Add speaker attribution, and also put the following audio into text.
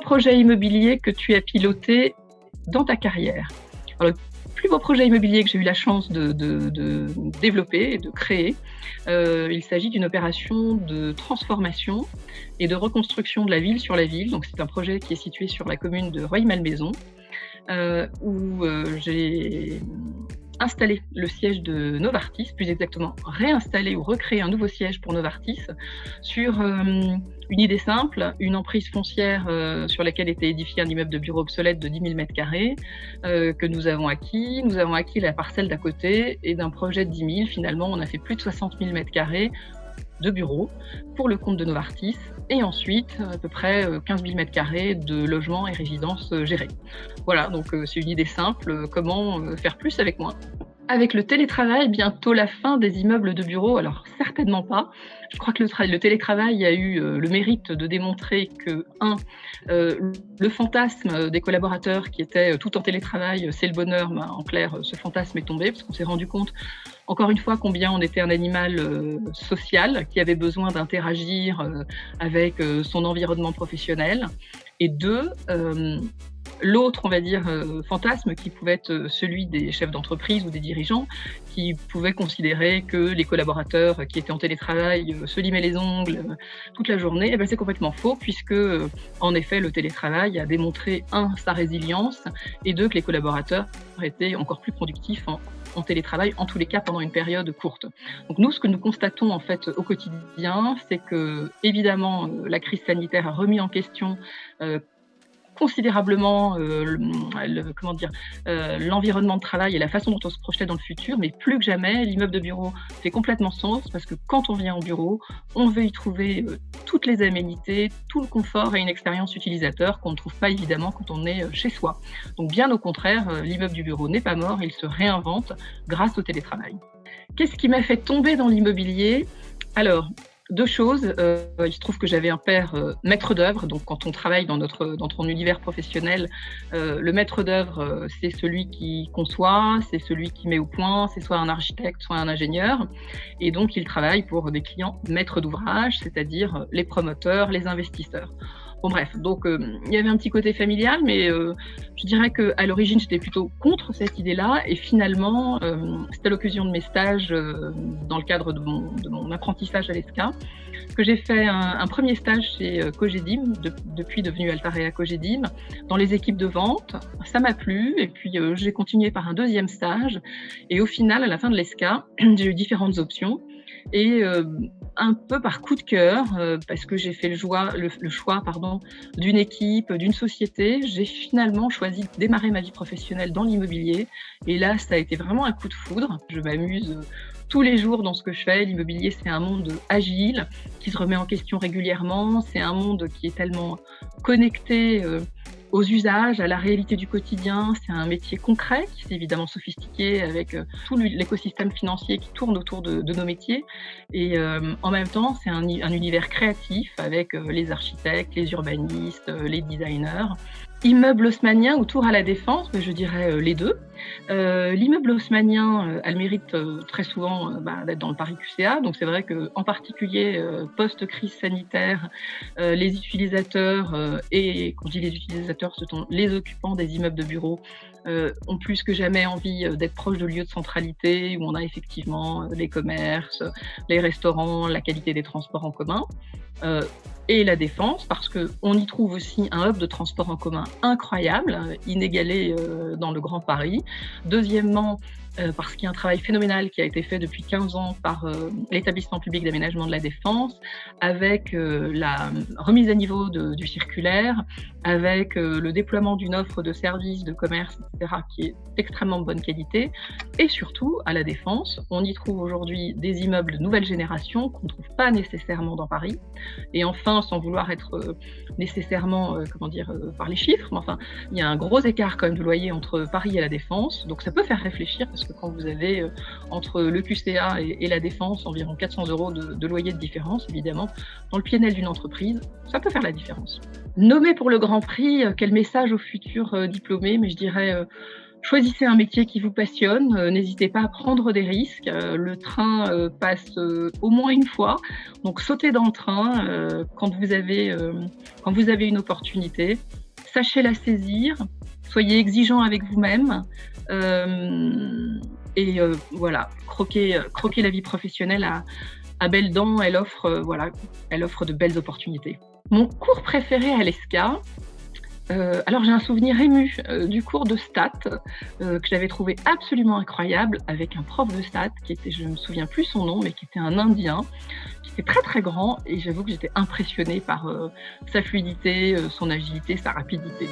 Speaker 1: projet immobilier que tu as piloté dans ta carrière? Alors, le plus beau projet immobilier que j'ai eu la chance de développer et de créer, il s'agit d'une opération de transformation et de reconstruction de la ville sur la ville. Donc c'est un projet qui est situé sur la commune de Rueil-Malmaison, où j'ai installé le siège de Novartis, plus exactement réinstaller ou recréer un nouveau siège pour Novartis sur une idée simple, une emprise foncière sur laquelle était édifié un immeuble de bureau obsolète de 10 000 m² que nous avons acquis. Nous avons acquis la parcelle d'à côté et d'un projet de 10 000, finalement, on a fait plus de 60 000 m² de bureaux pour le compte de Novartis et ensuite à peu près 15 000 m² de logements et résidences gérés. Voilà, donc c'est une idée simple, comment faire plus avec moins. Avec le télétravail, bientôt la fin des immeubles de bureaux, alors certainement pas. Je crois que le télétravail a eu le mérite de démontrer que, le fantasme des collaborateurs qui étaient tout en télétravail, c'est le bonheur, en clair, ce fantasme est tombé, parce qu'on s'est rendu compte, encore une fois, combien on était un animal social, qui avait besoin d'interagir avec son environnement professionnel. Et deux, l'autre, on va dire, fantasme qui pouvait être celui des chefs d'entreprise ou des dirigeants qui pouvaient considérer que les collaborateurs qui étaient en télétravail se limaient les ongles toute la journée, eh bien, c'est complètement faux puisque, en effet, le télétravail a démontré, sa résilience et deux, que les collaborateurs étaient encore plus productifs en télétravail, en tous les cas pendant une période courte. Donc nous, ce que nous constatons en fait au quotidien, c'est que évidemment la crise sanitaire a remis en question considérablement l'environnement de travail et la façon dont on se projetait dans le futur, mais plus que jamais, l'immeuble de bureau fait complètement sens parce que quand on vient au bureau, on veut y trouver toutes les aménités, tout le confort et une expérience utilisateur qu'on ne trouve pas évidemment quand on est chez soi. Donc bien au contraire, l'immeuble du bureau n'est pas mort, il se réinvente grâce au télétravail. Qu'est-ce qui m'a fait tomber dans l'immobilier ? Alors, deux choses. Il se trouve que j'avais un père maître d'œuvre, donc quand on travaille dans notre univers professionnel, le maître d'œuvre, c'est celui qui conçoit, c'est celui qui met au point, c'est soit un architecte, soit un ingénieur, et donc il travaille pour des clients maîtres d'ouvrage, c'est-à-dire les promoteurs, les investisseurs. Bon bref, donc il y avait un petit côté familial, mais je dirais qu'à l'origine, j'étais plutôt contre cette idée-là. Et finalement, c'était à l'occasion de mes stages dans le cadre de mon apprentissage à l'ESCA, que j'ai fait un premier stage chez Cogedim, depuis devenu Altarea Cogedim, dans les équipes de vente. Ça m'a plu, et puis j'ai continué par un deuxième stage. Et au final, à la fin de l'ESCA, j'ai eu différentes options. Et un peu par coup de cœur, parce que j'ai fait le choix d'une équipe, d'une société, j'ai finalement choisi de démarrer ma vie professionnelle dans l'immobilier. Et là, ça a été vraiment un coup de foudre. Je m'amuse tous les jours dans ce que je fais. L'immobilier, c'est un monde agile, qui se remet en question régulièrement. C'est un monde qui est tellement connecté aux usages, à la réalité du quotidien. C'est un métier concret qui est évidemment sophistiqué avec tout l'écosystème financier qui tourne autour de nos métiers. Et en même temps, c'est un univers créatif avec les architectes, les urbanistes, les designers. Immeuble haussmannien ou tour à la Défense, je dirais les deux. L'immeuble haussmannien a le mérite très souvent d'être dans le Paris QCA. Donc c'est vrai qu'en particulier post-crise sanitaire, les utilisateurs et quand je dis les utilisateurs, ce sont les occupants des immeubles de bureaux ont plus que jamais envie d'être proches de lieux de centralité où on a effectivement les commerces, les restaurants, la qualité des transports en commun. Et la Défense, parce qu'on y trouve aussi un hub de transport en commun incroyable, inégalé dans le Grand Paris. Deuxièmement, parce qu'il y a un travail phénoménal qui a été fait depuis 15 ans par l'établissement public d'aménagement de la Défense, avec la remise à niveau du circulaire, avec le déploiement d'une offre de services, de commerce, etc., qui est extrêmement de bonne qualité. Et surtout, à la Défense, on y trouve aujourd'hui des immeubles de nouvelle génération qu'on ne trouve pas nécessairement dans Paris. Et enfin, sans vouloir être nécessairement, par les chiffres, mais enfin, il y a un gros écart quand même de loyer entre Paris et la Défense. Donc ça peut faire réfléchir, parce que quand vous avez entre le QCA et la Défense environ 400 € de loyer de différence, évidemment, dans le PNL d'une entreprise, ça peut faire la différence. Nommé pour le Grand Prix, quel message aux futurs diplômés ? Mais je dirais, Choisissez un métier qui vous passionne, n'hésitez pas à prendre des risques, le train, passe, au moins une fois, donc sautez dans le train, quand vous avez une opportunité. Sachez la saisir, soyez exigeant avec vous-même, hem voilà, croquez la vie professionnelle à belles dents, elle offre de belles opportunités. Mon cours préféré à l'ESCA, alors j'ai un souvenir ému, du cours de stats, que j'avais trouvé absolument incroyable avec un prof de stats qui était, je me souviens plus son nom, mais qui était un Indien, qui était très, très grand et j'avoue que j'étais impressionnée par, sa fluidité, son agilité, sa rapidité.